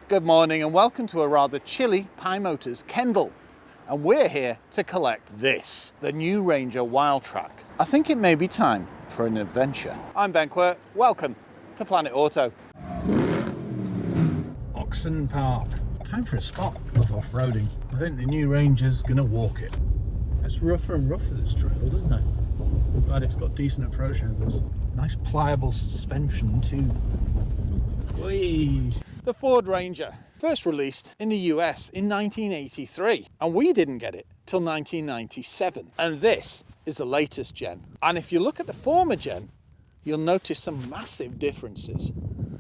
Good morning and welcome to a rather chilly Pi Motors Kendal. And we're here to collect this, the new Ranger Wildtrak. I think it may be time for an adventure. I'm Ben Quirk, welcome to Planet Auto. Oxon Park. Time for a spot of off-roading. I think the new Ranger's gonna walk it. It's rougher and rougher this trail, doesn't it? I'm glad it's got decent approach angles. Nice pliable suspension too. Whee! The Ford Ranger, first released in the US in 1983, and we didn't get it till 1997. And this is the latest gen. And if you look at the former gen, you'll notice some massive differences.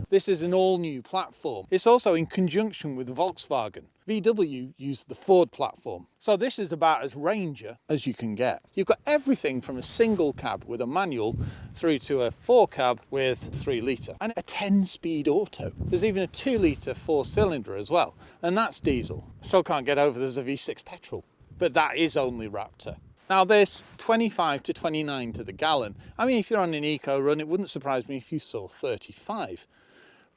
This is an all-new platform. It's also in conjunction with Volkswagen. VW used the Ford platform. So this is about as Ranger as you can get. You've got everything from a single cab with a manual through to a 4-cab with 3 litre and a 10-speed auto. There's even a 2-litre 4-cylinder as well, and that's diesel. Still can't get over there's a V6 petrol, but that is only Raptor. Now this 25 to 29 to the gallon. I mean, if you're on an eco run, it wouldn't surprise me if you saw 35.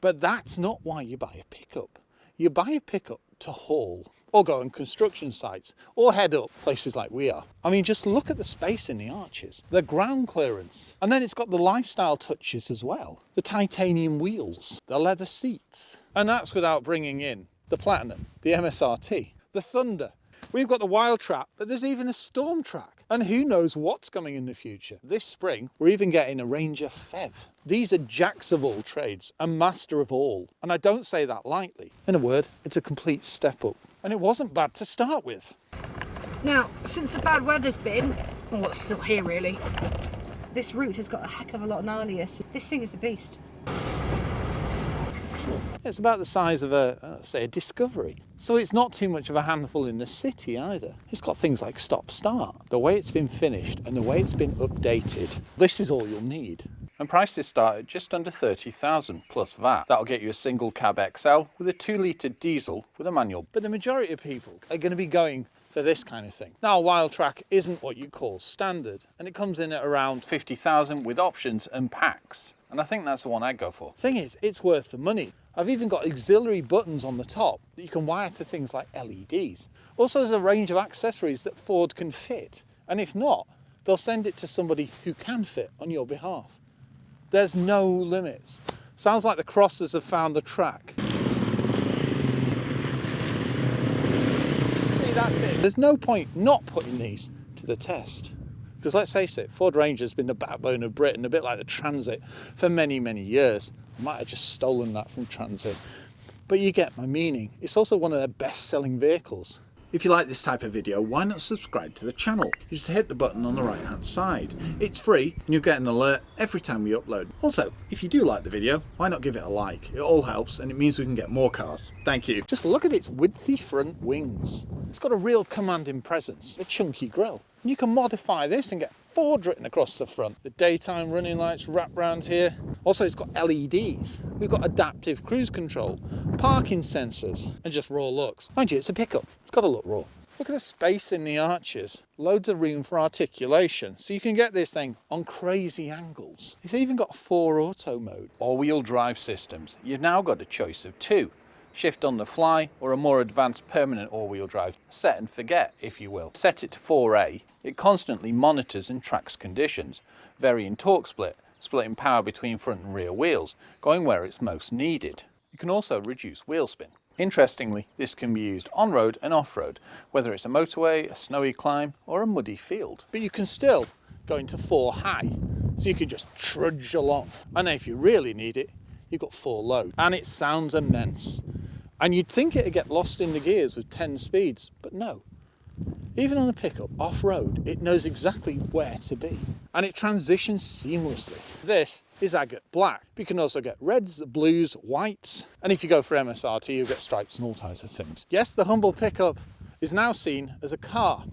But that's not why you buy a pickup. You buy a pickup to haul, or go on construction sites, or head up places like we are. I mean, just look at the space in the arches, the ground clearance, and then it's got the lifestyle touches as well. The titanium wheels, the leather seats, and that's without bringing in the Platinum, the MSRT, the Thunder. We've got the Wildtrak, but there's even a Storm Track. And who knows what's coming in the future. This spring, we're even getting a Ranger FEV. These are jacks of all trades, a master of all. And I don't say that lightly. In a word, it's a complete step up. And it wasn't bad to start with. Now, since the bad weather's been, well, it's still here really, this route has got a heck of a lot gnarlier. This thing is a beast. It's about the size of a Discovery. So it's not too much of a handful in the city either. It's got things like stop-start, the way it's been finished and the way it's been updated. This is all you'll need. And prices start at just under 30,000 plus VAT. That'll get you a single cab XL with a 2-litre diesel with a manual. But the majority of people are going to be going for this kind of thing. Now, a Wildtrak isn't what you call standard, and it comes in at around 50,000 with options and packs. And I think that's the one I'd go for. Thing is, it's worth the money. I've even got auxiliary buttons on the top that you can wire to things like LEDs. Also, there's a range of accessories that Ford can fit. And if not, they'll send it to somebody who can fit on your behalf. There's no limits. Sounds like the Crossers have found the track. See, that's it. There's no point not putting these to the test. Because let's face it, Ford Ranger's been the backbone of Britain, a bit like the Transit, for many, many years. I might have just stolen that from Transit. But you get my meaning. It's also one of their best-selling vehicles. If you like this type of video, why not subscribe to the channel? You just hit the button on the right-hand side. It's free, and you'll get an alert every time we upload. Also, if you do like the video, why not give it a like? It all helps, and it means we can get more cars. Thank you. Just look at its widthy front wings. It's got a real commanding presence, a chunky grille. You can modify this and get Ford written across the front. The daytime running lights wrap round here. Also, it's got LEDs. We've got adaptive cruise control, parking sensors, and just raw looks. Mind you, it's a pickup. It's got to look raw. Look at the space in the arches. Loads of room for articulation. So you can get this thing on crazy angles. It's even got a 4-auto mode. All-wheel drive systems. You've now got a choice of 2. Shift on the fly, or a more advanced permanent all-wheel drive. Set and forget, if you will. Set it to 4A. It constantly monitors and tracks conditions, varying torque split, splitting power between front and rear wheels, going where it's most needed. You can also reduce wheel spin. Interestingly, this can be used on-road and off-road, whether it's a motorway, a snowy climb, or a muddy field. But you can still go into 4 high, so you can just trudge along. And if you really need it, you've got 4 low. And it sounds immense. And you'd think it'd get lost in the gears with 10 speeds, but no. Even on a pickup off-road, it knows exactly where to be. And it transitions seamlessly. This is agate black. You can also get reds, blues, whites. And if you go for MSRT, you'll get stripes and all types of things. Yes, the humble pickup is now seen as a car,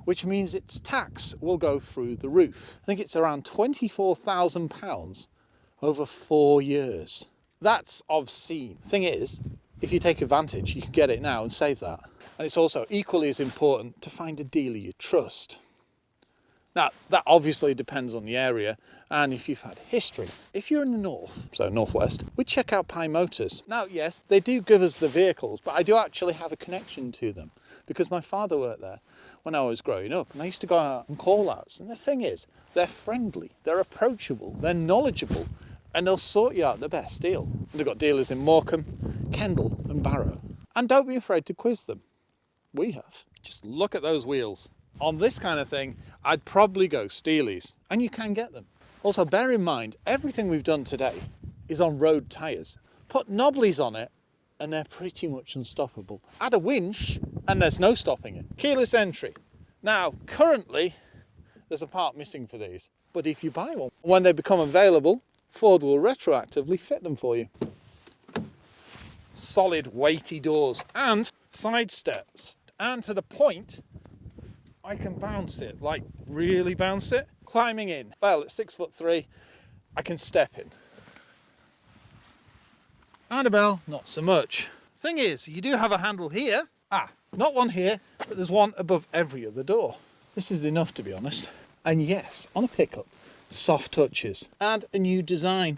which means its tax will go through the roof. I think it's around £24,000 over 4 years. That's obscene. Thing is, if you take advantage, you can get it now and save that. And it's also equally as important to find a dealer you trust. Now, that obviously depends on the area and if you've had history. If you're in the north, so northwest, we check out Pine Motors. Now, yes, they do give us the vehicles, but I do actually have a connection to them because my father worked there when I was growing up, and I used to go out and call outs. And the thing is, they're friendly, they're approachable, they're knowledgeable, and they'll sort you out the best deal. They've got dealers in Morecambe, Kendal and Barrow. And don't be afraid to quiz them. We have. Just look at those wheels. On this kind of thing, I'd probably go Steely's, and you can get them. Also, bear in mind, everything we've done today is on road tyres. Put knobblies on it, and they're pretty much unstoppable. Add a winch, and there's no stopping it. Keyless entry. Now, currently, there's a part missing for these, but if you buy one, when they become available, Ford will retroactively fit them for you. Solid, weighty doors, and side steps. And to the point, I can bounce it, like really bounce it. Climbing in, well, at 6'3", I can step in. Annabelle, not so much. Thing is, you do have a handle here. Not one here, but there's one above every other door. This is enough, to be honest. And yes, on a pickup, soft touches and a new design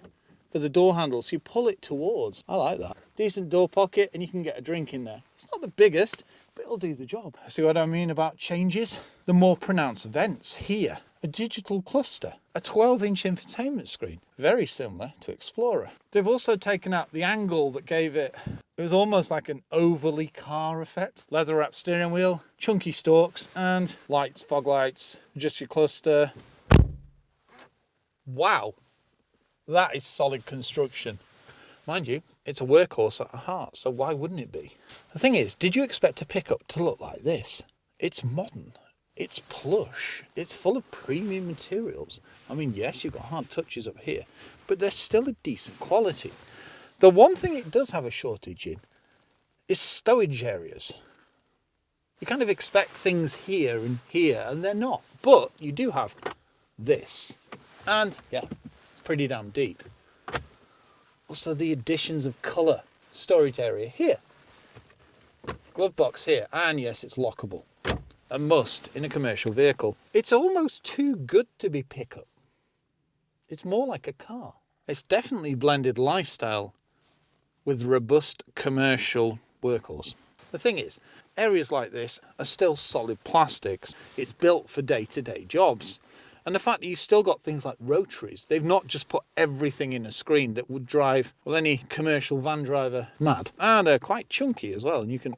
for the door handles. You pull it towards. I like that. Decent door pocket, and you can get a drink in there. It's not the biggest, but it'll do the job. See what I mean about changes? The more pronounced vents here. A digital cluster, a 12-inch infotainment screen, very similar to Explorer. They've also taken out the angle that gave it was almost like an overly car effect. Leather wrapped steering wheel, chunky stalks, and lights, fog lights, adjust your cluster. Wow, that is solid construction. Mind you, it's a workhorse at heart, so why wouldn't it be? The thing is, did you expect a pickup to look like this? It's modern. It's plush. It's full of premium materials. I mean, yes, you've got hard touches up here, but they're still a decent quality. The one thing it does have a shortage in is stowage areas. You kind of expect things here, and they're not. But you do have this. And, yeah, it's pretty damn deep. Also, the additions of colour. Storage area here. Glove box here. And, yes, it's lockable. A must in a commercial vehicle. It's almost too good to be pickup. It's more like a car. It's definitely blended lifestyle with robust commercial workhorse. The thing is, areas like this are still solid plastics. It's built for day-to-day jobs. And the fact that you've still got things like rotaries, they've not just put everything in a screen that would drive, well, any commercial van driver mad. And they're quite chunky as well, and you can,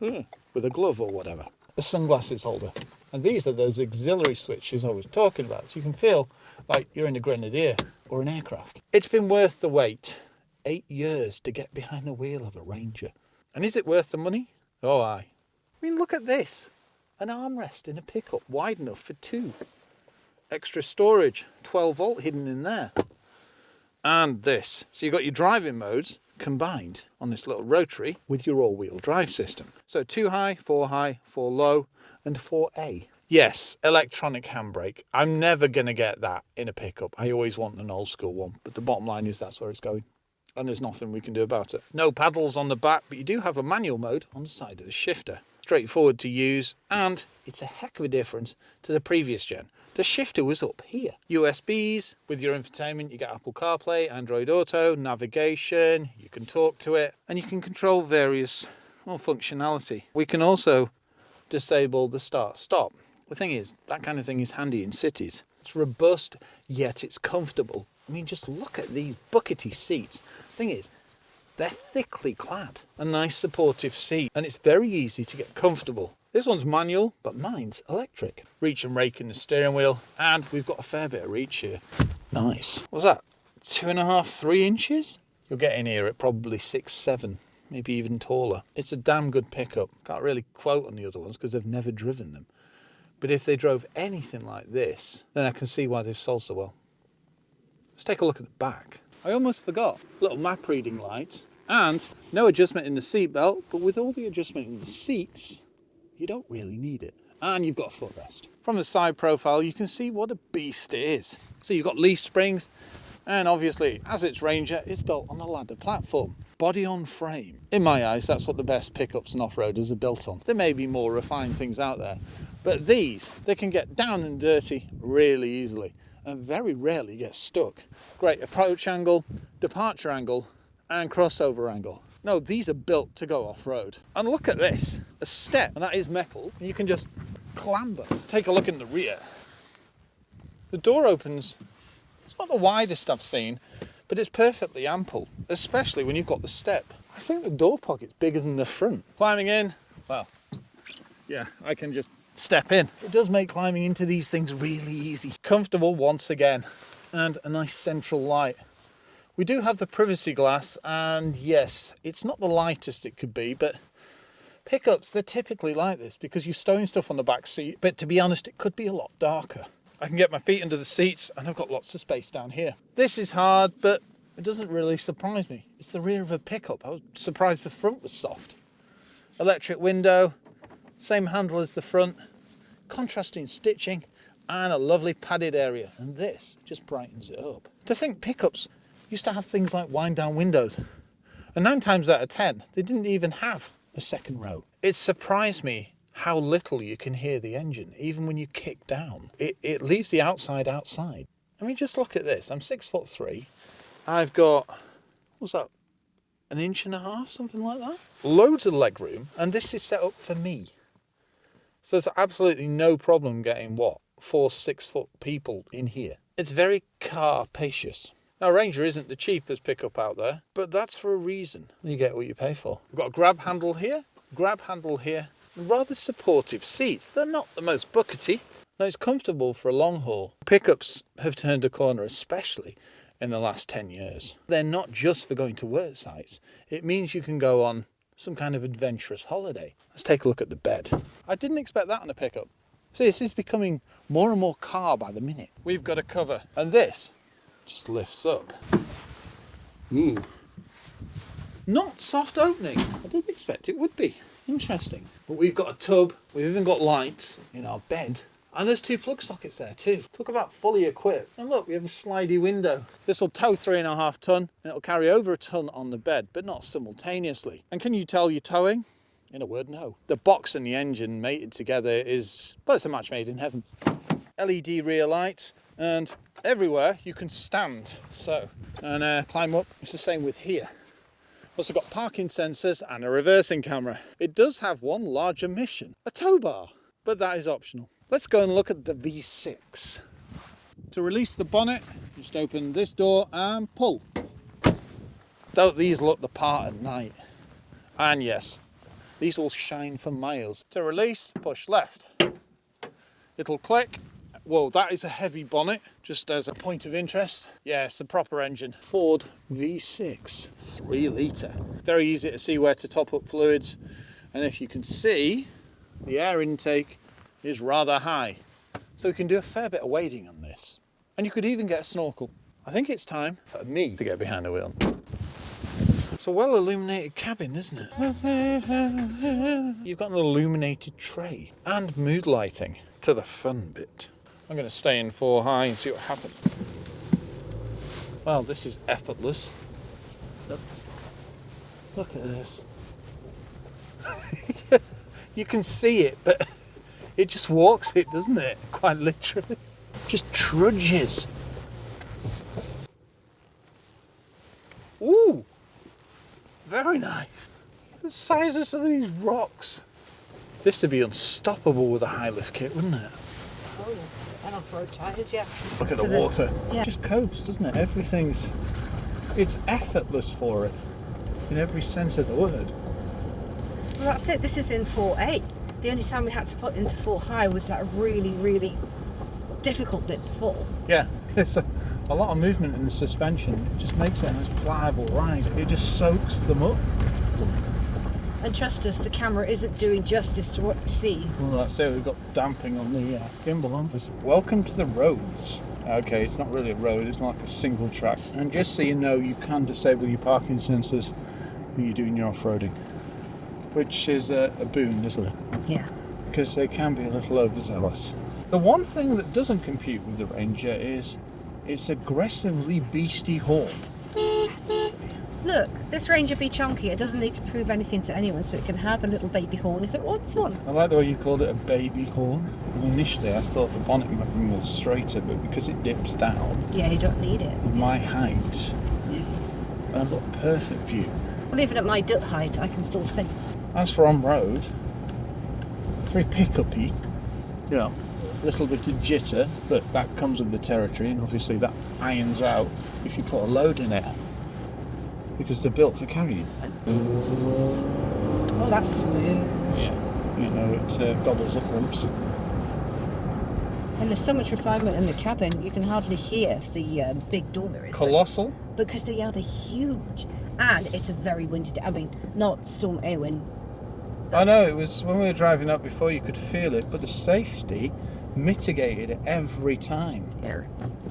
with a glove or whatever. A sunglasses holder. And these are those auxiliary switches I was talking about. So you can feel like you're in a Grenadier or an aircraft. It's been worth the wait. 8 years to get behind the wheel of a Ranger. And is it worth the money? Oh, aye. I mean, look at this. An armrest in a pickup wide enough for 2. Extra storage, 12 volt hidden in there. And this. So you've got your driving modes combined on this little rotary with your all-wheel drive system. So 2 high, 4 low, and 4A. Yes, electronic handbrake. I'm never going to get that in a pickup. I always want an old school one, but the bottom line is that's where it's going. And there's nothing we can do about it. No paddles on the back, but you do have a manual mode on the side of the shifter. Straightforward to use, and it's a heck of a difference to the previous gen. The shifter was up here. USBs, with your infotainment, you get Apple CarPlay, Android Auto, navigation, you can talk to it, and you can control various functionality. We can also disable the start-stop. The thing is, that kind of thing is handy in cities. It's robust, yet it's comfortable. I mean, just look at these buckety seats. The thing is, they're thickly clad. A nice supportive seat, and it's very easy to get comfortable. This one's manual, but mine's electric. Reach and rake in the steering wheel, and we've got a fair bit of reach here. Nice. What's that? 2.5, 3 inches? You'll get in here at probably 6, 7, maybe even taller. It's a damn good pickup. Can't really quote on the other ones because they've never driven them. But if they drove anything like this, then I can see why they've sold so well. Let's take a look at the back. I almost forgot. Little map reading lights, and no adjustment in the seat belt, but with all the adjustment in the seats, you don't really need it. And you've got a footrest. From the side profile, you can see what a beast it is. So you've got leaf springs, and obviously, as it's Ranger, it's built on a ladder platform. Body on frame. In my eyes, that's what the best pickups and off-roaders are built on. There may be more refined things out there, But these, they can get down and dirty really easily and very rarely get stuck. Great approach angle, departure angle, and crossover angle. No, these are built to go off-road. And look at this, a step, and that is metal, and you can just clamber. Let's take a look in the rear. The door opens, it's not the widest I've seen, but it's perfectly ample, especially when you've got the step. I think the door pocket's bigger than the front. Climbing in, well, yeah, I can just step in. It does make climbing into these things really easy. Comfortable once again, and a nice central light. We do have the privacy glass, and yes, it's not the lightest it could be, but pickups, they're typically like this because you're stowing stuff on the back seat, but to be honest, it could be a lot darker. I can get my feet under the seats, and I've got lots of space down here. This is hard, but it doesn't really surprise me. It's the rear of a pickup. I was surprised the front was soft. Electric window, same handle as the front, contrasting stitching, and a lovely padded area. And this just brightens it up. To think pickups used to have things like wind down windows. And 9 times out of 10, they didn't even have a second row. It surprised me how little you can hear the engine, even when you kick down. It leaves the outside. I mean, just look at this. I'm 6'3". I've got, what's that, 1.5 inches, something like that? Loads of leg room, and this is set up for me. So there's absolutely no problem getting, 4 6-foot people in here. It's very car-pacious. Now, Ranger isn't the cheapest pickup out there, but that's for a reason. You get what you pay for. We've got a grab handle here, rather supportive seats. They're not the most buckety. No, it's comfortable for a long haul. Pickups have turned a corner, especially in the last 10 years. They're not just for going to work sites. It means you can go on some kind of adventurous holiday. Let's take a look at the bed. I didn't expect that on a pickup. See, this is becoming more and more car by the minute. We've got a cover, and this just lifts up. Ooh. Not soft opening. I didn't expect it would be. Interesting. But we've got a tub, we've even got lights in our bed. And there's 2 plug sockets there too. Talk about fully equipped. And look, we have a slidey window. This will tow 3.5 ton, and it'll carry over a ton on the bed, but not simultaneously. And can you tell you're towing? In a word, no. The box and the engine mated together is, well, it's a match made in heaven. LED rear lights, and everywhere you can stand. So, and climb up. It's the same with here. Also got parking sensors and a reversing camera. It does have one large omission, a tow bar, but that is optional. Let's go and look at the V6. To release the bonnet, just open this door and pull. Don't these look the part at night? And yes, these will shine for miles. To release, push left. It'll click. Whoa, that is a heavy bonnet, just as a point of interest. Yeah, it's a proper engine. Ford V6, 3 litre. Very easy to see where to top up fluids. And if you can see, the air intake is rather high. So we can do a fair bit of wading on this. And you could even get a snorkel. I think it's time for me to get behind the wheel. It's a well illuminated cabin, isn't it? You've got an illuminated tray and mood lighting to the fun bit. I'm going to stay in 4 high and see what happens. Well, this is effortless. Look at this. You can see it, but it just walks it, doesn't it? Quite literally. Just trudges. Ooh, very nice. The size of some of these rocks. This would be unstoppable with a high lift kit, wouldn't it? Oh, and off-road tyres, yeah. Look at the water. Yeah. Just coast, doesn't it? It's effortless for it, in every sense of the word. Well, that's it. This is in 4A. The only time we had to put into 4 high was that really, really difficult bit before. Yeah, there's a lot of movement in the suspension. It just makes it a nice pliable ride. It just soaks them up. And trust us, the camera isn't doing justice to what you see. Well, that's it. We've got damping on the gimbal on. Welcome to the roads. Okay, it's not really a road. It's like a single track. And just so you know, you can disable your parking sensors when you're doing your off-roading, which is a boon, isn't it? Yeah. Because they can be a little overzealous. The one thing that doesn't compute with the Ranger is its aggressively beastie horn. Look, This range would be chunky. It doesn't need to prove anything to anyone, so it can have a little baby horn if it wants one. I like the way you called it a baby horn. And initially I thought the bonnet might be more straighter, but because it dips down, Yeah, you don't need it. with my height, I've got a perfect view. Well, even at my duck height, I can still see. As for on-road, very pick-uppy, you know, a little bit of jitter, but that comes with the territory, and obviously that irons out if you put a load in it, because they're built for carrying. Oh, that's smooth. Yeah, you know, it gobbles up lumps. And there's so much refinement in the cabin, you can hardly hear the big door mirrors. Colossal. Because they are huge. And it's a very windy day. I mean, not Storm Eowyn. I know, it was when we were driving up before you could feel it, but the safety mitigated it every time. Yeah.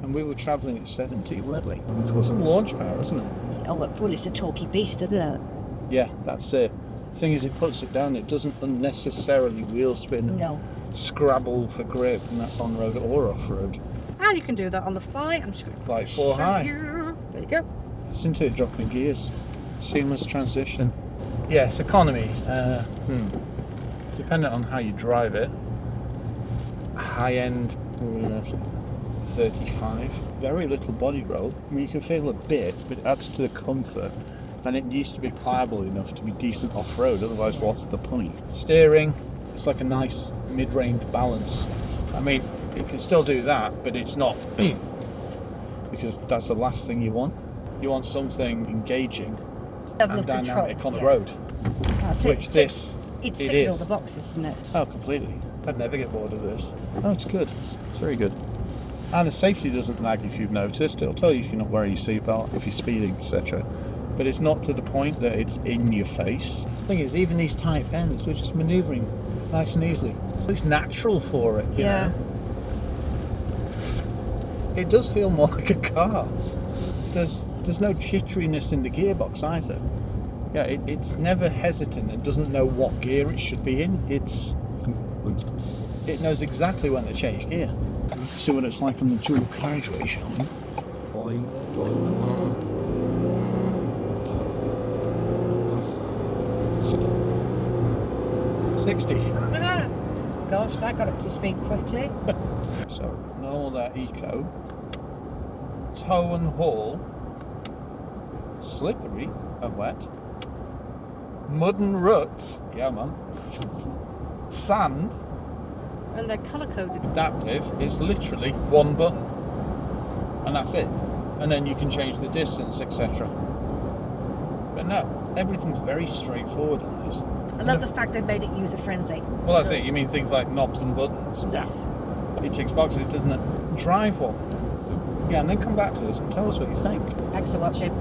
And we were travelling at 70, weren't we? It's got some launch power, isn't it? Oh, well, it's a talky beast, isn't it? Yeah, that's it. The thing is, it puts it down, it doesn't unnecessarily wheel spin, No. scrabble for grip, and that's on road or off road. And you can do that on the fly. I'm just going to Like 4 high. There you go. It's into it dropping gears. Seamless transition. Yes, economy. Depending on how you drive it. High end, 35. Very little body roll. I mean, you can feel a bit, but it adds to the comfort. And it needs to be pliable enough to be decent off-road, otherwise what's the point? Steering, it's like a nice mid-range balance. I mean, it can still do that, but it's not, because that's the last thing you want. You want something engaging Level and of control. dynamic on the Yeah. road, That's which it. this It's it ticking all is. the boxes, isn't it? Oh, completely. I'd never get bored of this. Oh, it's good. It's very good. And the safety doesn't lag if you've noticed. It'll tell you if you're not wearing your seatbelt, if you're speeding, etc. But it's not to the point that it's in your face. The thing is, even these tight bends, we're just manoeuvring nice and easily. It's natural for it, you know? It does feel more like a car. There's no jitteriness in the gearbox either. Yeah, it's never hesitant and doesn't know what gear it should be in. It knows exactly when to change gear. Let's see what it's like on the dual carriageway, shall we? 60. Gosh, that got up to speed quickly. So, all that eco. Tow and haul. Slippery and wet. Mud and ruts. Yeah, man. Sand. And they're colour-coded. Adaptive is literally one button. And that's it. And then you can change the distance, etc. But no, everything's very straightforward on this. I love the fact they've made it user-friendly. Well, that's it. You mean things like knobs and buttons? Yes. It ticks boxes, doesn't it? Drive one. Yeah, and then come back to us and tell us what you think. Thanks for watching.